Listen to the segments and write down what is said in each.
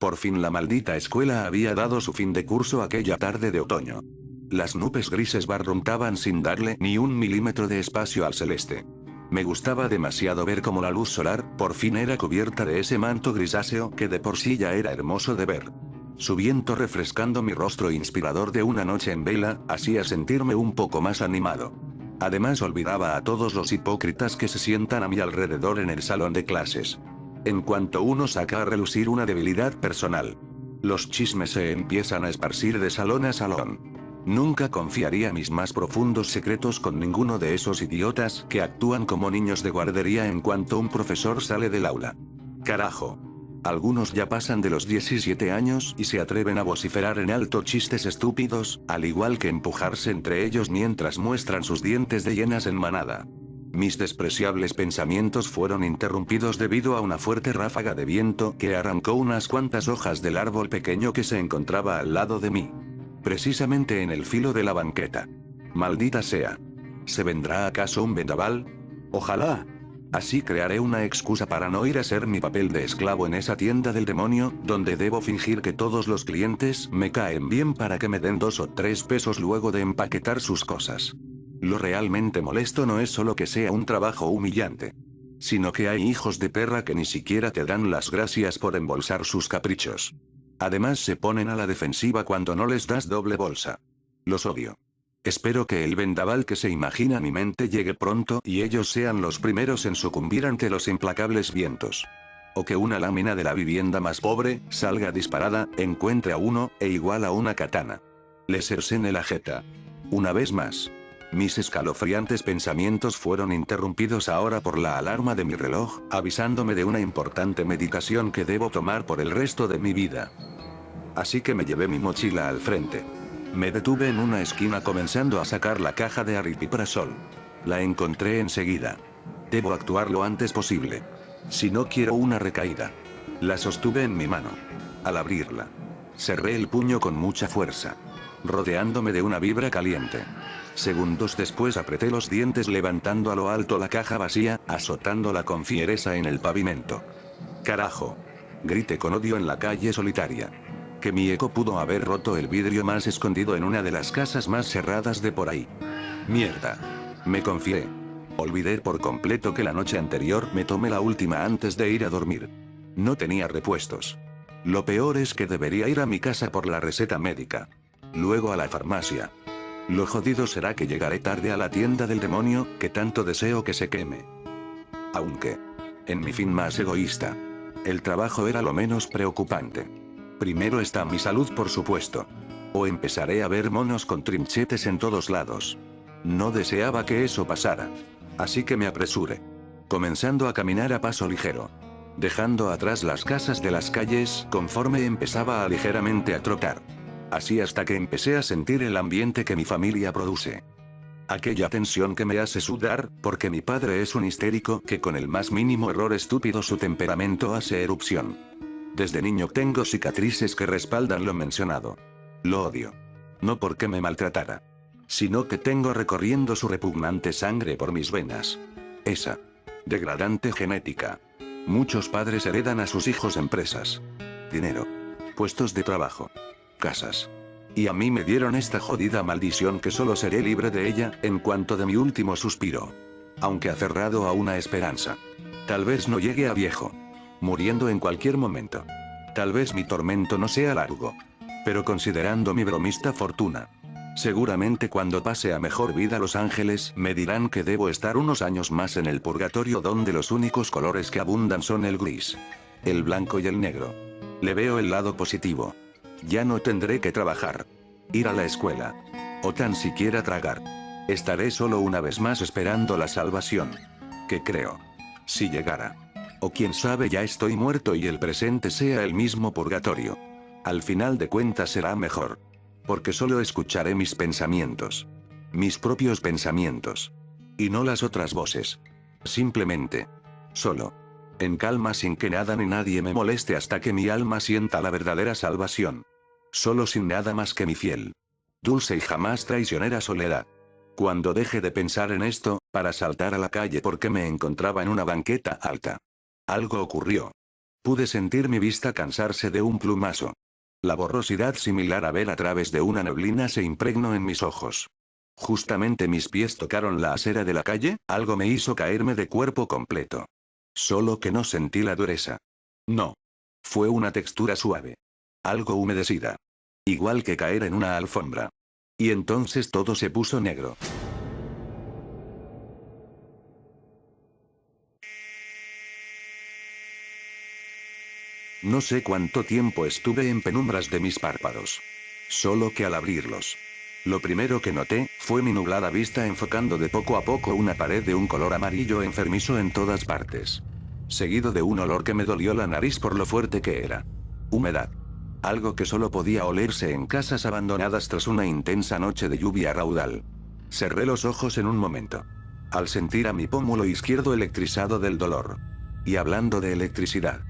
Por fin la maldita escuela había dado su fin de curso aquella tarde de otoño. Las nubes grises barruntaban sin darle ni un milímetro de espacio al celeste. Me gustaba demasiado ver cómo la luz solar, por fin era cubierta de ese manto grisáceo que de por sí ya era hermoso de ver. Su viento refrescando mi rostro inspirador de una noche en vela, hacía sentirme un poco más animado. Además olvidaba a todos los hipócritas que se sientan a mi alrededor en el salón de clases. En cuanto uno saca a relucir una debilidad personal, los chismes se empiezan a esparcir de salón a salón. Nunca confiaría mis más profundos secretos con ninguno de esos idiotas que actúan como niños de guardería en cuanto un profesor sale del aula. Carajo. Algunos ya pasan de los 17 años y se atreven a vociferar en alto chistes estúpidos, al igual que empujarse entre ellos mientras muestran sus dientes de hienas en manada. Mis despreciables pensamientos fueron interrumpidos debido a una fuerte ráfaga de viento que arrancó unas cuantas hojas del árbol pequeño que se encontraba al lado de mí. Precisamente en el filo de la banqueta. Maldita sea. ¿Se vendrá acaso un vendaval? Ojalá. Así crearé una excusa para no ir a hacer mi papel de esclavo en esa tienda del demonio, donde debo fingir que todos los clientes me caen bien para que me den 2 o 3 pesos luego de empaquetar sus cosas. Lo realmente molesto no es solo que sea un trabajo humillante, sino que hay hijos de perra que ni siquiera te dan las gracias por embolsar sus caprichos. Además se ponen a la defensiva cuando no les das doble bolsa. Los odio. Espero que el vendaval que se imagina mi mente llegue pronto y ellos sean los primeros en sucumbir ante los implacables vientos. O que una lámina de la vivienda más pobre salga disparada, encuentre a uno, e igual a una katana. Les cercene la jeta. Una vez más. Mis escalofriantes pensamientos fueron interrumpidos ahora por la alarma de mi reloj, avisándome de una importante medicación que debo tomar por el resto de mi vida. Así que me llevé mi mochila al frente. Me detuve en una esquina comenzando a sacar la caja de aripiprazol. La encontré enseguida. Debo actuar lo antes posible. Si no quiero una recaída. La sostuve en mi mano. Al abrirla, cerré el puño con mucha fuerza, rodeándome de una vibra caliente. Segundos después apreté los dientes levantando a lo alto la caja vacía, azotándola con fiereza en el pavimento. ¡Carajo! Grité con odio en la calle solitaria. Que mi eco pudo haber roto el vidrio más escondido en una de las casas más cerradas de por ahí. ¡Mierda! Me confié. Olvidé por completo que la noche anterior me tomé la última antes de ir a dormir. No tenía repuestos. Lo peor es que debería ir a mi casa por la receta médica. Luego a la farmacia. Lo jodido será que llegaré tarde a la tienda del demonio, que tanto deseo que se queme. Aunque, en mi fin más egoísta, el trabajo era lo menos preocupante. Primero está mi salud, por supuesto. O empezaré a ver monos con trinchetes en todos lados. No deseaba que eso pasara. Así que me apresuré. Comenzando a caminar a paso ligero. Dejando atrás las casas de las calles conforme empezaba a ligeramente a trotar. Así hasta que empecé a sentir el ambiente que mi familia produce. Aquella tensión que me hace sudar, porque mi padre es un histérico que con el más mínimo error estúpido su temperamento hace erupción. Desde niño tengo cicatrices que respaldan lo mencionado. Lo odio. No porque me maltratara, sino que tengo recorriendo su repugnante sangre por mis venas. Esa degradante genética. Muchos padres heredan a sus hijos empresas, dinero, puestos de trabajo, casas. Y a mí me dieron esta jodida maldición que solo seré libre de ella en cuanto de mi último suspiro. Aunque aferrado a una esperanza. Tal vez no llegue a viejo, muriendo en cualquier momento. Tal vez mi tormento no sea largo. Pero considerando mi bromista fortuna, seguramente cuando pase a mejor vida los ángeles me dirán que debo estar unos años más en el purgatorio donde los únicos colores que abundan son el gris, el blanco y el negro. Le veo el lado positivo. Ya no tendré que trabajar, ir a la escuela, o tan siquiera tragar. Estaré solo una vez más esperando la salvación. Que creo. Si llegara. O quién sabe, ya estoy muerto y el presente sea el mismo purgatorio. Al final de cuentas será mejor. Porque solo escucharé mis pensamientos. Mis propios pensamientos. Y no las otras voces. Simplemente. Solo. En calma sin que nada ni nadie me moleste hasta que mi alma sienta la verdadera salvación. Solo sin nada más que mi fiel, dulce y jamás traicionera soledad. Cuando deje de pensar en esto, para saltar a la calle porque me encontraba en una banqueta alta. Algo ocurrió. Pude sentir mi vista cansarse de un plumazo. La borrosidad similar a ver a través de una neblina se impregnó en mis ojos. Justamente mis pies tocaron la acera de la calle, algo me hizo caerme de cuerpo completo. Solo que no sentí la dureza. No. Fue una textura suave. Algo humedecida. Igual que caer en una alfombra. Y entonces todo se puso negro. No sé cuánto tiempo estuve en penumbras de mis párpados. Solo que al abrirlos, lo primero que noté, fue mi nublada vista enfocando de poco a poco una pared de un color amarillo enfermizo en todas partes. Seguido de un olor que me dolió la nariz por lo fuerte que era. Humedad. Algo que solo podía olerse en casas abandonadas tras una intensa noche de lluvia raudal. Cerré los ojos en un momento. Al sentir a mi pómulo izquierdo electrizado del dolor. Y hablando de electricidad.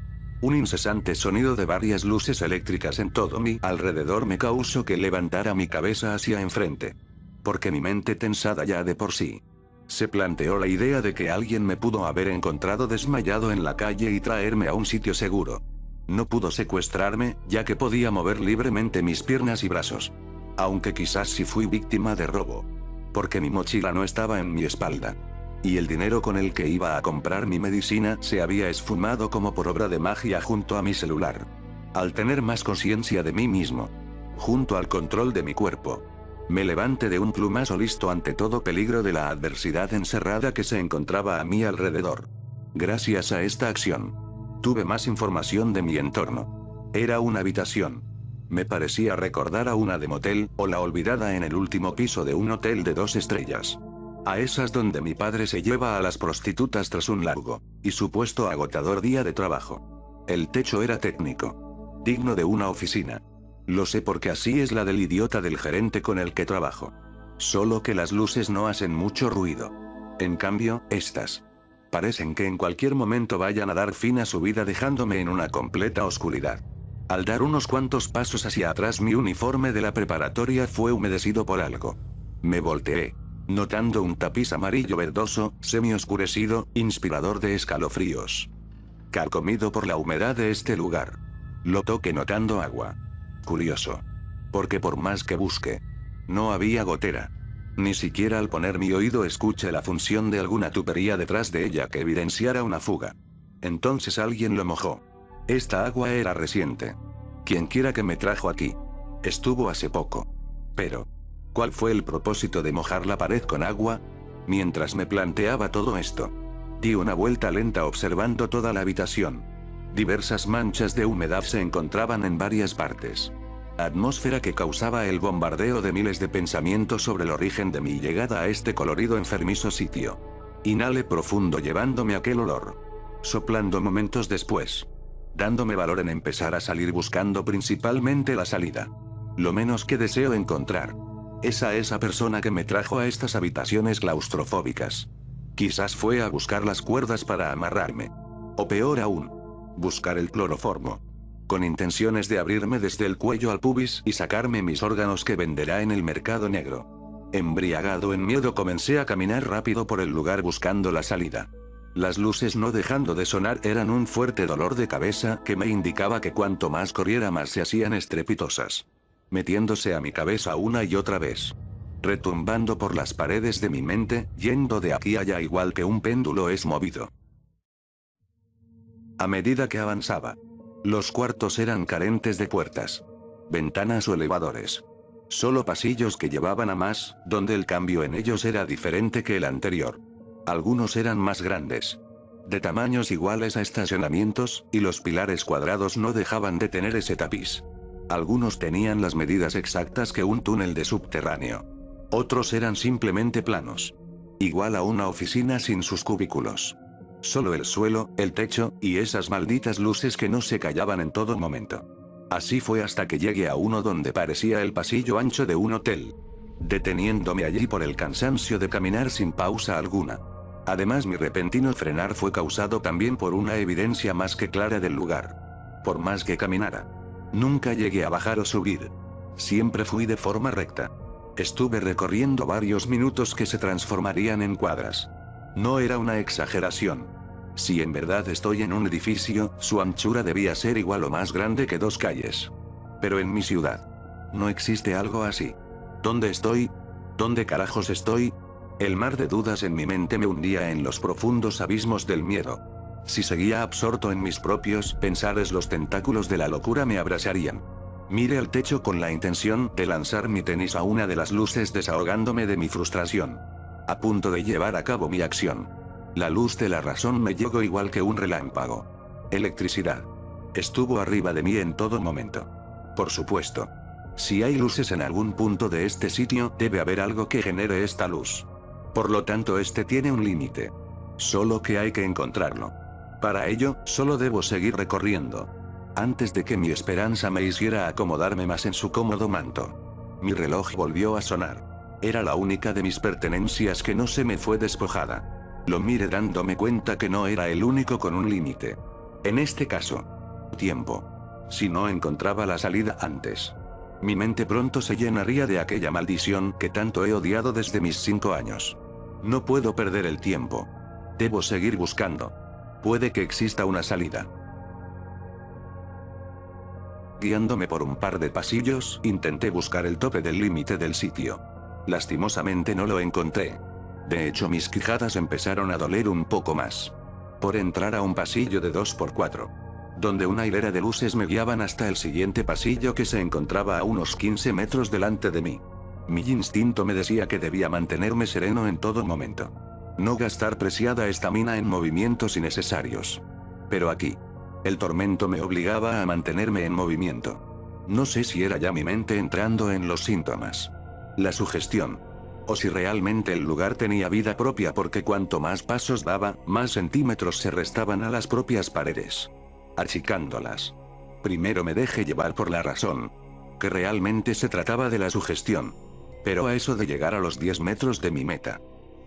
Un incesante sonido de varias luces eléctricas en todo mi alrededor me causó que levantara mi cabeza hacia enfrente. Porque mi mente tensada ya de por sí. Se planteó la idea de que alguien me pudo haber encontrado desmayado en la calle y traerme a un sitio seguro. No pudo secuestrarme, ya que podía mover libremente mis piernas y brazos. Aunque quizás sí fui víctima de robo. Porque mi mochila no estaba en mi espalda. Y el dinero con el que iba a comprar mi medicina se había esfumado como por obra de magia junto a mi celular. Al tener más conciencia de mí mismo, junto al control de mi cuerpo, me levanté de un plumazo listo ante todo peligro de la adversidad encerrada que se encontraba a mi alrededor. Gracias a esta acción, tuve más información de mi entorno. Era una habitación. Me parecía recordar a una de motel, o la olvidada en el último piso de un hotel de 2 estrellas. A esas donde mi padre se lleva a las prostitutas tras un largo y supuesto agotador día de trabajo. El techo era técnico. Digno de una oficina. Lo sé porque así es la del idiota del gerente con el que trabajo. Solo que las luces no hacen mucho ruido. En cambio, estas parecen que en cualquier momento vayan a dar fin a su vida dejándome en una completa oscuridad. Al dar unos cuantos pasos hacia atrás mi uniforme de la preparatoria fue humedecido por algo. Me volteé. Notando un tapiz amarillo verdoso, semi-oscurecido, inspirador de escalofríos. Carcomido por la humedad de este lugar. Lo toqué notando agua. Curioso. Porque por más que busque, no había gotera. Ni siquiera al poner mi oído escuché la función de alguna tubería detrás de ella que evidenciara una fuga. Entonces alguien lo mojó. Esta agua era reciente. Quienquiera que me trajo aquí. Estuvo hace poco. Pero ¿cuál fue el propósito de mojar la pared con agua? Mientras me planteaba todo esto, di una vuelta lenta observando toda la habitación. Diversas manchas de humedad se encontraban en varias partes. Atmósfera que causaba el bombardeo de miles de pensamientos sobre el origen de mi llegada a este colorido enfermizo sitio. Inhalé profundo llevándome aquel olor. Soplando momentos después. Dándome valor en empezar a salir buscando principalmente la salida. Lo menos que deseo encontrar es a esa persona que me trajo a estas habitaciones claustrofóbicas. Quizás fue a buscar las cuerdas para amarrarme. O peor aún, buscar el cloroformo. Con intenciones de abrirme desde el cuello al pubis y sacarme mis órganos que venderá en el mercado negro. Embriagado en miedo comencé a caminar rápido por el lugar buscando la salida. Las luces no dejando de sonar eran un fuerte dolor de cabeza que me indicaba que cuanto más corriera más se hacían estrepitosas. Metiéndose a mi cabeza una y otra vez. Retumbando por las paredes de mi mente, yendo de aquí a allá igual que un péndulo es movido. A medida que avanzaba, los cuartos eran carentes de puertas, ventanas o elevadores. Solo pasillos que llevaban a más, donde el cambio en ellos era diferente que el anterior. Algunos eran más grandes, de tamaños iguales a estacionamientos, y los pilares cuadrados no dejaban de tener ese tapiz. Algunos tenían las medidas exactas que un túnel de subterráneo. Otros eran simplemente planos. Igual a una oficina sin sus cubículos. Solo el suelo, el techo, y esas malditas luces que no se callaban en todo momento. Así fue hasta que llegué a uno donde parecía el pasillo ancho de un hotel. Deteniéndome allí por el cansancio de caminar sin pausa alguna. Además mi repentino frenar fue causado también por una evidencia más que clara del lugar. Por más que caminara, nunca llegué a bajar o subir. Siempre fui de forma recta. Estuve recorriendo varios minutos que se transformarían en cuadras. No era una exageración. Si en verdad estoy en un edificio, su anchura debía ser igual o más grande que 2 calles. Pero en mi ciudad no existe algo así. ¿Dónde estoy? ¿Dónde carajos estoy? El mar de dudas en mi mente me hundía en los profundos abismos del miedo. Si seguía absorto en mis propios pensares, los tentáculos de la locura me abrasarían. Miré al techo con la intención de lanzar mi tenis a una de las luces, desahogándome de mi frustración. A punto de llevar a cabo mi acción. La luz de la razón me llegó igual que un relámpago. Electricidad. Estuvo arriba de mí en todo momento. Por supuesto. Si hay luces en algún punto de este sitio, debe haber algo que genere esta luz. Por lo tanto, este tiene un límite. Solo que hay que encontrarlo. Para ello, solo debo seguir recorriendo. Antes de que mi esperanza me hiciera acomodarme más en su cómodo manto. Mi reloj volvió a sonar. Era la única de mis pertenencias que no se me fue despojada. Lo miré dándome cuenta que no era el único con un límite. En este caso, tiempo. Si no encontraba la salida antes, mi mente pronto se llenaría de aquella maldición que tanto he odiado desde mis 5 años. No puedo perder el tiempo. Debo seguir buscando. Puede que exista una salida. Guiándome por un par de pasillos, intenté buscar el tope del límite del sitio. Lastimosamente no lo encontré. De hecho, mis quijadas empezaron a doler un poco más. Por entrar a un pasillo de 2x4. Donde una hilera de luces me guiaban hasta el siguiente pasillo, que se encontraba a unos 15 metros delante de mí. Mi instinto me decía que debía mantenerme sereno en todo momento. No gastar preciada estamina en movimientos innecesarios. Pero aquí, el tormento me obligaba a mantenerme en movimiento. No sé si era ya mi mente entrando en los síntomas. La sugestión. O si realmente el lugar tenía vida propia, porque cuanto más pasos daba, más centímetros se restaban a las propias paredes. Achicándolas. Primero me dejé llevar por la razón. Que realmente se trataba de la sugestión. Pero a eso de llegar a los 10 metros de mi meta,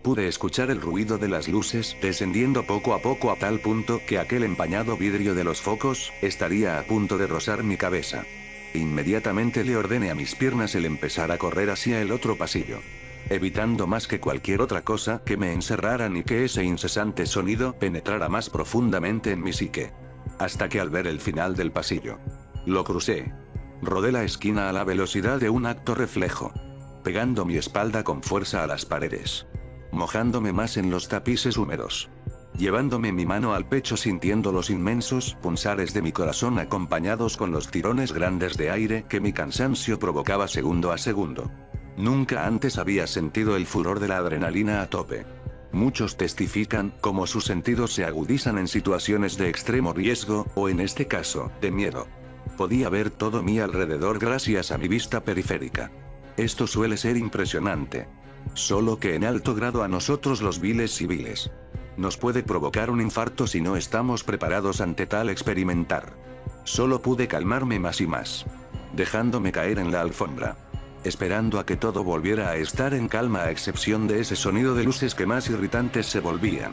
pude escuchar el ruido de las luces descendiendo poco a poco, a tal punto que aquel empañado vidrio de los focos estaría a punto de rozar mi cabeza. Inmediatamente le ordené a mis piernas el empezar a correr hacia el otro pasillo. Evitando más que cualquier otra cosa que me encerraran y que ese incesante sonido penetrara más profundamente en mi psique. Hasta que al ver el final del pasillo, lo crucé. Rodé la esquina a la velocidad de un acto reflejo, pegando mi espalda con fuerza a las paredes, mojándome más en los tapices húmedos, llevándome mi mano al pecho, sintiendo los inmensos pulsares de mi corazón acompañados con los tirones grandes de aire que mi cansancio provocaba segundo a segundo. Nunca antes había sentido el furor de la adrenalina a tope. Muchos testifican cómo sus sentidos se agudizan en situaciones de extremo riesgo, o en este caso, de miedo. Podía ver todo mi alrededor gracias a mi vista periférica. Esto suele ser impresionante. Solo que en alto grado a nosotros los viles civiles. Nos puede provocar un infarto si no estamos preparados ante tal experimentar. Solo pude calmarme más y más, dejándome caer en la alfombra, esperando a que todo volviera a estar en calma, a excepción de ese sonido de luces que más irritantes se volvían.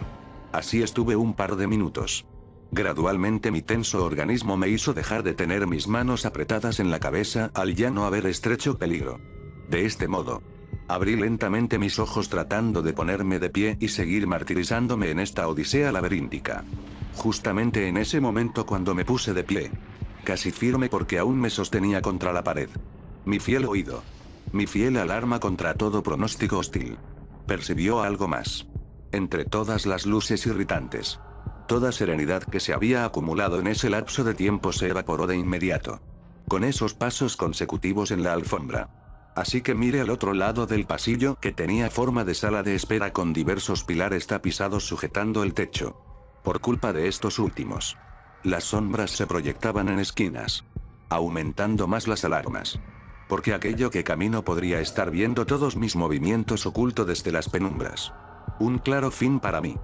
Así estuve un par de minutos. Gradualmente mi tenso organismo me hizo dejar de tener mis manos apretadas en la cabeza al ya no haber estrecho peligro. De este modo, abrí lentamente mis ojos tratando de ponerme de pie y seguir martirizándome en esta odisea laberíntica. Justamente en ese momento, cuando me puse de pie, casi firme porque aún me sostenía contra la pared, mi fiel oído, mi fiel alarma contra todo pronóstico hostil, percibió algo más. Entre todas las luces irritantes, toda serenidad que se había acumulado en ese lapso de tiempo se evaporó de inmediato, con esos pasos consecutivos en la alfombra. Así que miré al otro lado del pasillo, que tenía forma de sala de espera con diversos pilares tapizados sujetando el techo. Por culpa de estos últimos, las sombras se proyectaban en esquinas, aumentando más las alarmas. Porque aquello que camino podría estar viendo todos mis movimientos oculto desde las penumbras. Un claro fin para mí.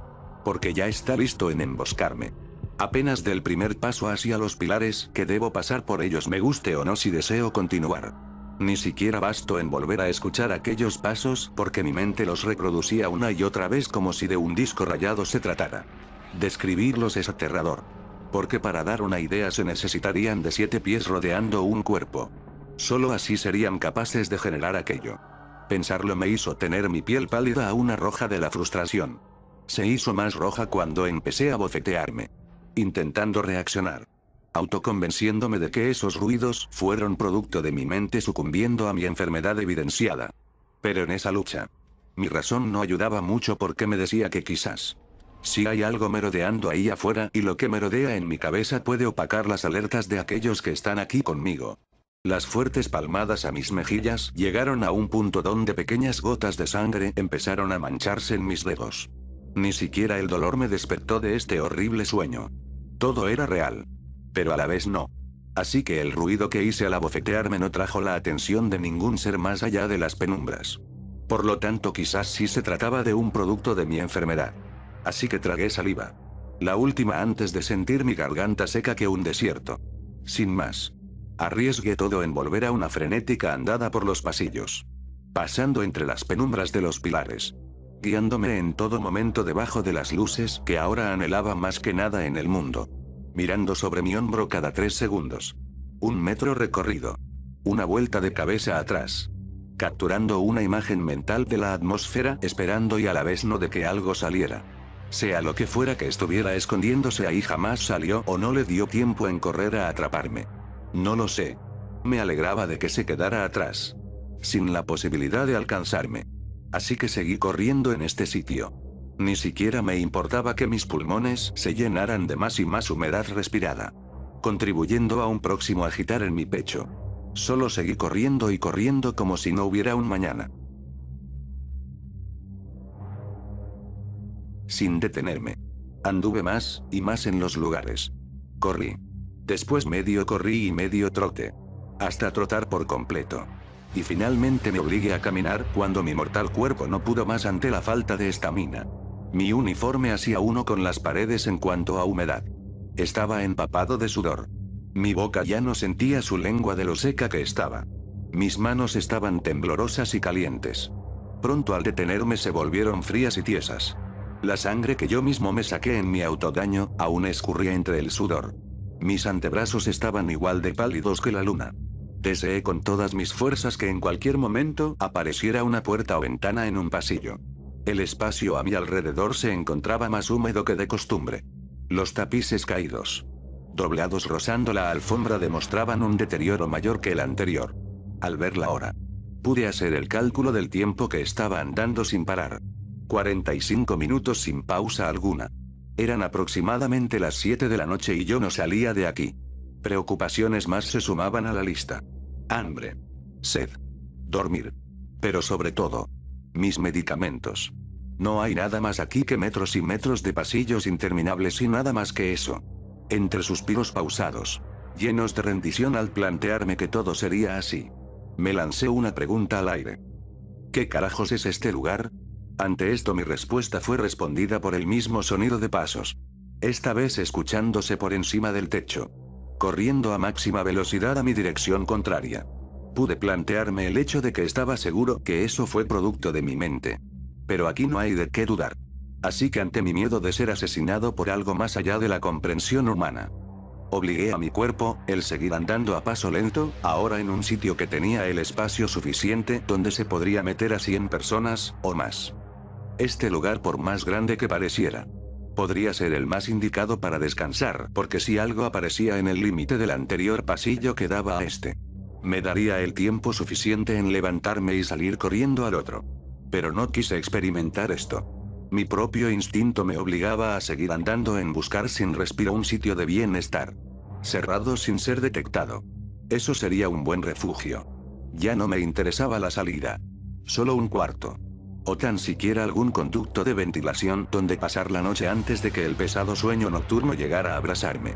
Porque ya está listo en emboscarme. Apenas del primer paso hacia los pilares, que debo pasar por ellos me guste o no si deseo continuar. Ni siquiera basto en volver a escuchar aquellos pasos, porque mi mente los reproducía una y otra vez como si de un disco rayado se tratara. Describirlos es aterrador. Porque para dar una idea se necesitarían de 7 pies rodeando un cuerpo. Solo así serían capaces de generar aquello. Pensarlo me hizo tener mi piel pálida, aún roja de la frustración. Se hizo más roja cuando empecé a bofetearme, intentando reaccionar, autoconvenciéndome de que esos ruidos fueron producto de mi mente sucumbiendo a mi enfermedad evidenciada. Pero en esa lucha, mi razón no ayudaba mucho porque me decía que quizás si hay algo merodeando ahí afuera y lo que merodea en mi cabeza puede opacar las alertas de aquellos que están aquí conmigo. Las fuertes palmadas a mis mejillas llegaron a un punto donde pequeñas gotas de sangre empezaron a mancharse en mis dedos. Ni siquiera el dolor me despertó de este horrible sueño. Todo era real. Pero a la vez no. Así que el ruido que hice al abofetearme no trajo la atención de ningún ser más allá de las penumbras. Por lo tanto, quizás sí se trataba de un producto de mi enfermedad. Así que tragué saliva. La última antes de sentir mi garganta seca que un desierto. Sin más. Arriesgué todo en volver a una frenética andada por los pasillos. Pasando entre las penumbras de los pilares. Guiándome en todo momento debajo de las luces que ahora anhelaba más que nada en el mundo. Mirando sobre mi hombro cada 3 segundos. 1 metro recorrido. Una vuelta de cabeza atrás. Capturando una imagen mental de la atmósfera, esperando y a la vez no de que algo saliera. Sea lo que fuera que estuviera escondiéndose ahí jamás salió o no le dio tiempo en correr a atraparme. No lo sé. Me alegraba de que se quedara atrás. Sin la posibilidad de alcanzarme. Así que seguí corriendo en este sitio. Ni siquiera me importaba que mis pulmones se llenaran de más y más humedad respirada. Contribuyendo a un próximo agitar en mi pecho. Solo seguí corriendo y corriendo como si no hubiera un mañana. Sin detenerme. Anduve más y más en los lugares. Corrí. Después medio corrí y medio trote. Hasta trotar por completo. Y finalmente me obligué a caminar cuando mi mortal cuerpo no pudo más ante la falta de estamina. Mi uniforme hacía uno con las paredes en cuanto a humedad. Estaba empapado de sudor. Mi boca ya no sentía su lengua de lo seca que estaba. Mis manos estaban temblorosas y calientes. Pronto al detenerme se volvieron frías y tiesas. La sangre que yo mismo me saqué en mi autodaño aún escurría entre el sudor. Mis antebrazos estaban igual de pálidos que la luna. Deseé con todas mis fuerzas que en cualquier momento apareciera una puerta o ventana en un pasillo. El espacio a mi alrededor se encontraba más húmedo que de costumbre. Los tapices caídos, doblados rozando la alfombra, demostraban un deterioro mayor que el anterior. Al ver la hora, pude hacer el cálculo del tiempo que estaba andando sin parar. 45 minutos sin pausa alguna. Eran aproximadamente las 7 de la noche y yo no salía de aquí. Preocupaciones más se sumaban a la lista. Hambre. Sed. Dormir. Pero sobre todo, mis medicamentos. No hay nada más aquí que metros y metros de pasillos interminables y nada más que eso. Entre suspiros pausados, llenos de rendición al plantearme que todo sería así, me lancé una pregunta al aire. ¿Qué carajos es este lugar? Ante esto mi respuesta fue respondida por el mismo sonido de pasos. Esta vez escuchándose por encima del techo. Corriendo a máxima velocidad a mi dirección contraria. Pude plantearme el hecho de que estaba seguro que eso fue producto de mi mente. Pero aquí no hay de qué dudar. Así que ante mi miedo de ser asesinado por algo más allá de la comprensión humana, obligué a mi cuerpo, el seguir andando a paso lento, ahora en un sitio que tenía el espacio suficiente donde se podría meter a 100 personas, o más. Este lugar, por más grande que pareciera, podría ser el más indicado para descansar, porque si algo aparecía en el límite del anterior pasillo que daba a este, me daría el tiempo suficiente en levantarme y salir corriendo al otro. Pero no quise experimentar esto. Mi propio instinto me obligaba a seguir andando en buscar sin respiro un sitio de bienestar. Cerrado sin ser detectado. Eso sería un buen refugio. Ya no me interesaba la salida. Solo un cuarto. O tan siquiera algún conducto de ventilación donde pasar la noche antes de que el pesado sueño nocturno llegara a abrasarme.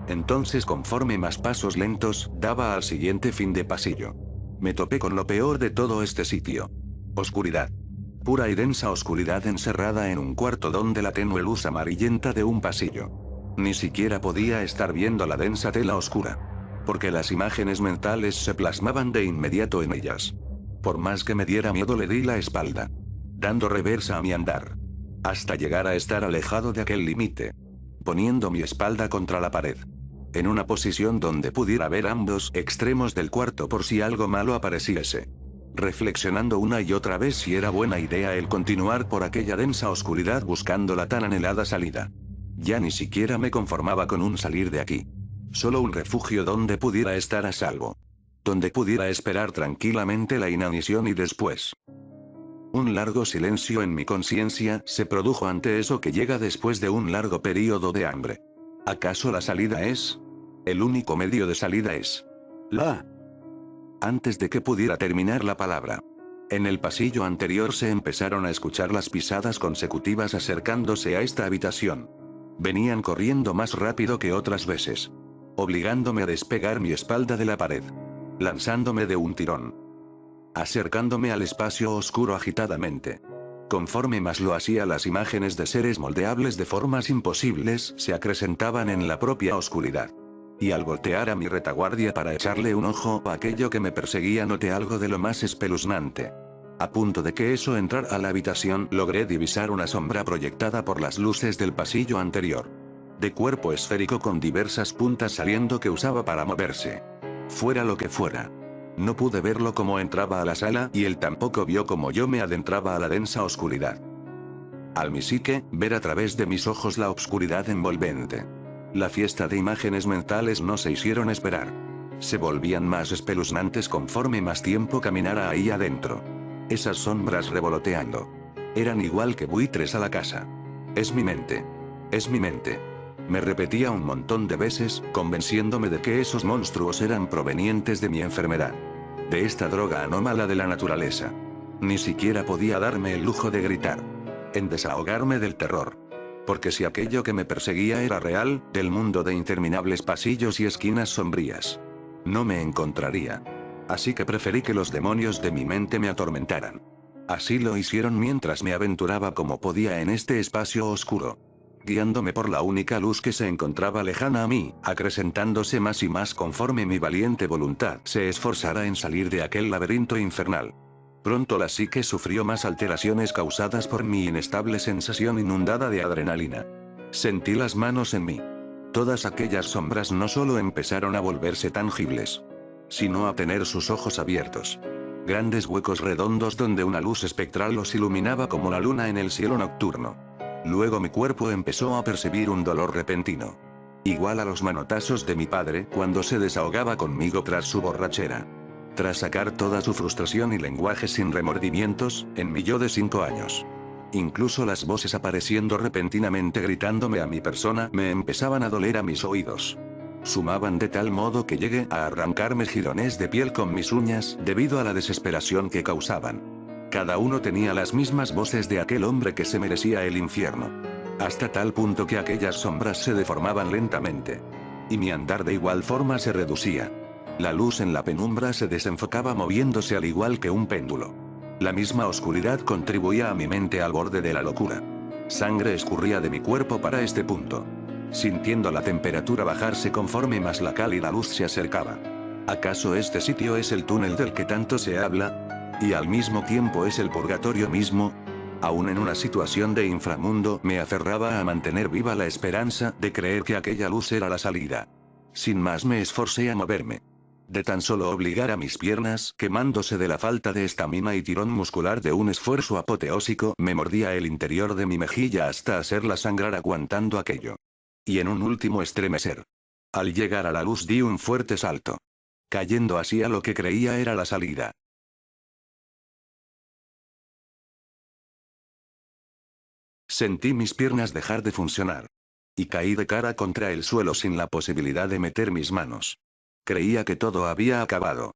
Entonces, conforme más pasos lentos daba al siguiente fin de pasillo, me topé con lo peor de todo este sitio. Oscuridad. Pura y densa oscuridad encerrada en un cuarto donde la tenue luz amarillenta de un pasillo. Ni siquiera podía estar viendo la densa tela oscura. Porque las imágenes mentales se plasmaban de inmediato en ellas. Por más que me diera miedo le di la espalda. Dando reversa a mi andar. Hasta llegar a estar alejado de aquel límite. Poniendo mi espalda contra la pared. En una posición donde pudiera ver ambos extremos del cuarto por si algo malo apareciese. reflexionando una y otra vez si era buena idea el continuar por aquella densa oscuridad buscando la tan anhelada salida. Ya ni siquiera me conformaba con un salir de aquí. Solo un refugio donde pudiera estar a salvo. Donde pudiera esperar tranquilamente la inanición y después. Un largo silencio en mi conciencia se produjo ante eso que llega después de un largo período de hambre. ¿Acaso la salida es? El único medio de salida es. Antes de que pudiera terminar la palabra. En el pasillo anterior se empezaron a escuchar las pisadas consecutivas acercándose a esta habitación. Venían corriendo más rápido que otras veces. Obligándome a despegar mi espalda de la pared. Lanzándome de un tirón. Acercándome al espacio oscuro agitadamente. Conforme más lo hacía, las imágenes de seres moldeables de formas imposibles se acrecentaban en la propia oscuridad. Y al voltear a mi retaguardia para echarle un ojo a aquello que me perseguía, noté algo de lo más espeluznante. A punto de que eso entrara a la habitación, logré divisar una sombra proyectada por las luces del pasillo anterior. De cuerpo esférico con diversas puntas saliendo que usaba para moverse. Fuera lo que fuera. No pude verlo como entraba a la sala y él tampoco vio como yo me adentraba a la densa oscuridad. Al mi psique, ver a través de mis ojos la oscuridad envolvente. La fiesta de imágenes mentales no se hicieron esperar. Se volvían más espeluznantes conforme más tiempo caminara ahí adentro. Esas sombras revoloteando. Eran igual que buitres a la casa. Es mi mente. Es mi mente. Me repetía un montón de veces, convenciéndome de que esos monstruos eran provenientes de mi enfermedad. De esta droga anómala de la naturaleza. Ni siquiera podía darme el lujo de gritar. En desahogarme del terror. Porque si aquello que me perseguía era real, del mundo de interminables pasillos y esquinas sombrías, no me encontraría. Así que preferí que los demonios de mi mente me atormentaran. Así lo hicieron mientras me aventuraba como podía en este espacio oscuro. Guiándome por la única luz que se encontraba lejana a mí, acrecentándose más y más conforme mi valiente voluntad se esforzara en salir de aquel laberinto infernal. Pronto la psique sufrió más alteraciones causadas por mi inestable sensación inundada de adrenalina. Sentí las manos en mí. Todas aquellas sombras no solo empezaron a volverse tangibles, sino a tener sus ojos abiertos. Grandes huecos redondos donde una luz espectral los iluminaba como la luna en el cielo nocturno. Luego mi cuerpo empezó a percibir un dolor repentino. Igual a los manotazos de mi padre cuando se desahogaba conmigo tras su borrachera. Tras sacar toda su frustración y lenguaje sin remordimientos, en mi yo de 5 años. Incluso las voces apareciendo repentinamente gritándome a mi persona me empezaban a doler a mis oídos. Sumaban de tal modo que llegué a arrancarme jirones de piel con mis uñas debido a la desesperación que causaban. Cada uno tenía las mismas voces de aquel hombre que se merecía el infierno. Hasta tal punto que aquellas sombras se deformaban lentamente. Y mi andar de igual forma se reducía. La luz en la penumbra se desenfocaba moviéndose al igual que un péndulo. La misma oscuridad contribuía a mi mente al borde de la locura. Sangre escurría de mi cuerpo para este punto. Sintiendo la temperatura bajarse conforme más la cálida luz se acercaba. ¿Acaso este sitio es el túnel del que tanto se habla? ¿Y al mismo tiempo es el purgatorio mismo? Aún en una situación de inframundo, me aferraba a mantener viva la esperanza de creer que aquella luz era la salida. Sin más me esforcé a moverme. De tan solo obligar a mis piernas, quemándose de la falta de estamina y tirón muscular de un esfuerzo apoteósico, me mordía el interior de mi mejilla hasta hacerla sangrar aguantando aquello. Y en un último estremecer. Al llegar a la luz di un fuerte salto. Cayendo así a lo que creía era la salida. Sentí mis piernas dejar de funcionar. Y caí de cara contra el suelo sin la posibilidad de meter mis manos. Creía que todo había acabado.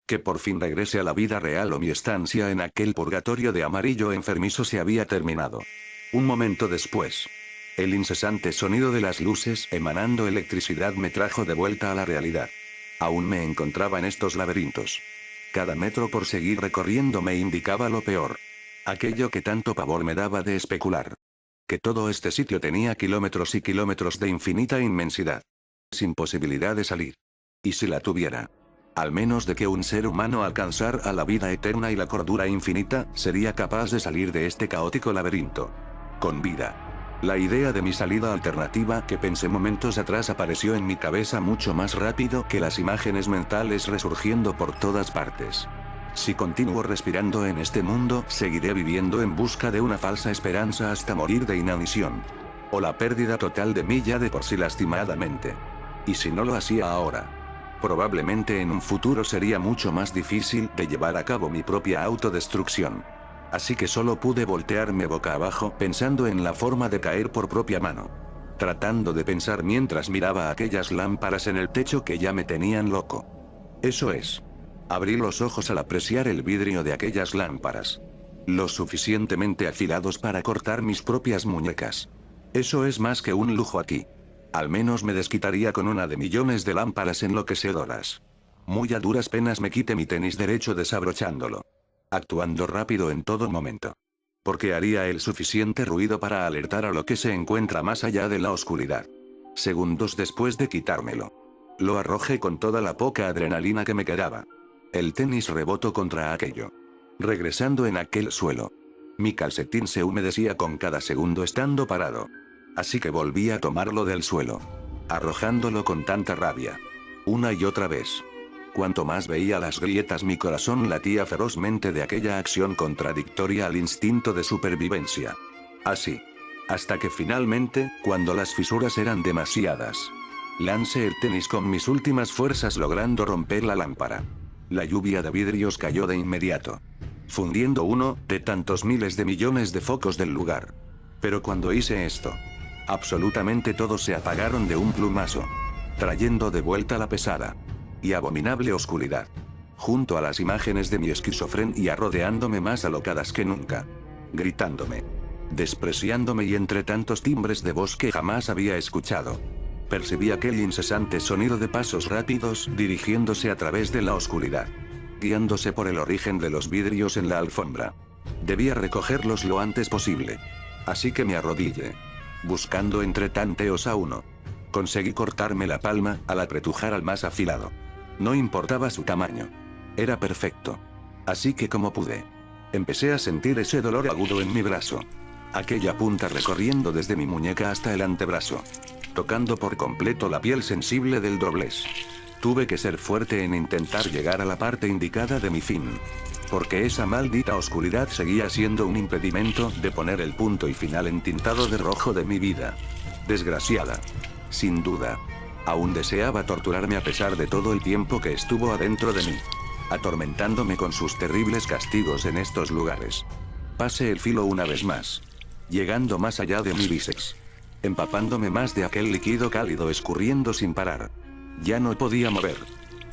Que por fin regrese a la vida real o mi estancia en aquel purgatorio de amarillo enfermizo se había terminado. Un momento después. El incesante sonido de las luces emanando electricidad me trajo de vuelta a la realidad. Aún me encontraba en estos laberintos. Cada metro por seguir recorriendo me indicaba lo peor. Aquello que tanto pavor me daba de especular. Que todo este sitio tenía kilómetros y kilómetros de infinita inmensidad. Sin posibilidad de salir. Y si la tuviera. Al menos de que un ser humano alcanzara la vida eterna y la cordura infinita, sería capaz de salir de este caótico laberinto. Con vida. La idea de mi salida alternativa que pensé momentos atrás apareció en mi cabeza mucho más rápido que las imágenes mentales resurgiendo por todas partes. Si continúo respirando en este mundo, seguiré viviendo en busca de una falsa esperanza hasta morir de inanición. O la pérdida total de mí ya de por sí lastimadamente. Y si no lo hacía ahora, probablemente en un futuro sería mucho más difícil de llevar a cabo mi propia autodestrucción. Así que solo pude voltearme boca abajo pensando en la forma de caer por propia mano. Tratando de pensar mientras miraba aquellas lámparas en el techo que ya me tenían loco. Eso es. Abrí los ojos al apreciar el vidrio de aquellas lámparas. Lo suficientemente afilados para cortar mis propias muñecas. Eso es más que un lujo aquí. Al menos me desquitaría con una de millones de lámparas enloquecedoras. Muy a duras penas me quité mi tenis derecho desabrochándolo. Actuando rápido en todo momento. Porque haría el suficiente ruido para alertar a lo que se encuentra más allá de la oscuridad. Segundos después de quitármelo. Lo arrojé con toda la poca adrenalina que me quedaba. El tenis rebotó contra aquello. Regresando en aquel suelo. Mi calcetín se humedecía con cada segundo estando parado. Así que volví a tomarlo del suelo. Arrojándolo con tanta rabia. Una y otra vez. Cuanto más veía las grietas mi corazón latía ferozmente de aquella acción contradictoria al instinto de supervivencia. Así. Hasta que finalmente, cuando las fisuras eran demasiadas. Lancé el tenis con mis últimas fuerzas logrando romper la lámpara. La lluvia de vidrios cayó de inmediato. Fundiendo uno de tantos miles de millones de focos del lugar. Pero cuando hice esto, absolutamente todos se apagaron de un plumazo. Trayendo de vuelta la pesada y abominable oscuridad. Junto a las imágenes de mi esquizofrenia rodeándome más alocadas que nunca. Gritándome. Despreciándome y entre tantos timbres de voz que jamás había escuchado. Percibí aquel incesante sonido de pasos rápidos dirigiéndose a través de la oscuridad. Guiándose por el origen de los vidrios en la alfombra. Debía recogerlos lo antes posible. Así que me arrodillé. Buscando entre tanteos a uno. Conseguí cortarme la palma al apretujar al más afilado. No importaba su tamaño. Era perfecto. Así que como pude. Empecé a sentir ese dolor agudo en mi brazo. Aquella punta recorriendo desde mi muñeca hasta el antebrazo. Tocando por completo la piel sensible del doblez. Tuve que ser fuerte en intentar llegar a la parte indicada de mi fin. Porque esa maldita oscuridad seguía siendo un impedimento de poner el punto y final entintado de rojo de mi vida. Desgraciada. Sin duda. Aún deseaba torturarme a pesar de todo el tiempo que estuvo adentro de mí. Atormentándome con sus terribles castigos en estos lugares. Pasé el filo una vez más. Llegando más allá de mi bíceps. Empapándome más de aquel líquido cálido escurriendo sin parar. Ya no podía mover.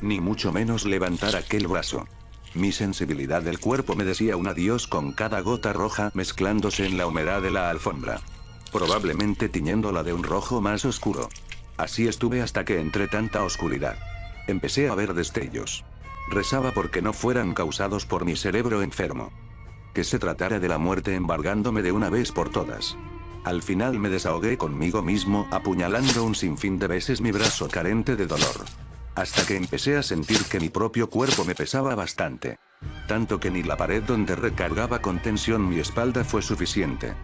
Ni mucho menos levantar aquel brazo. Mi sensibilidad del cuerpo me decía un adiós con cada gota roja mezclándose en la humedad de la alfombra. Probablemente tiñéndola de un rojo más oscuro. Así estuve hasta que entre tanta oscuridad. Empecé a ver destellos. Rezaba porque no fueran causados por mi cerebro enfermo. Que se tratara de la muerte embargándome de una vez por todas. Al final me desahogué conmigo mismo apuñalando un sinfín de veces mi brazo carente de dolor. Hasta que empecé a sentir que mi propio cuerpo me pesaba bastante. Tanto que ni la pared donde recargaba con tensión mi espalda fue suficiente.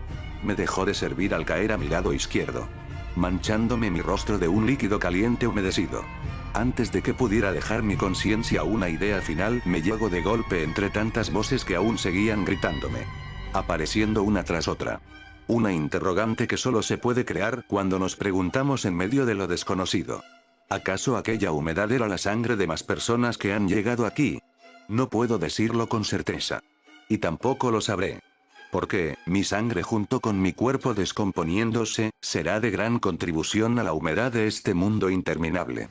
Me dejó de servir al caer a mi lado izquierdo. Manchándome mi rostro de un líquido caliente humedecido. Antes de que pudiera dejar mi conciencia una idea final me llegó de golpe entre tantas voces que aún seguían gritándome. Apareciendo una tras otra. Una interrogante que solo se puede crear cuando nos preguntamos en medio de lo desconocido. ¿Acaso aquella humedad era la sangre de más personas que han llegado aquí? No puedo decirlo con certeza. Y tampoco lo sabré. Porque, mi sangre junto con mi cuerpo descomponiéndose, será de gran contribución a la humedad de este mundo interminable.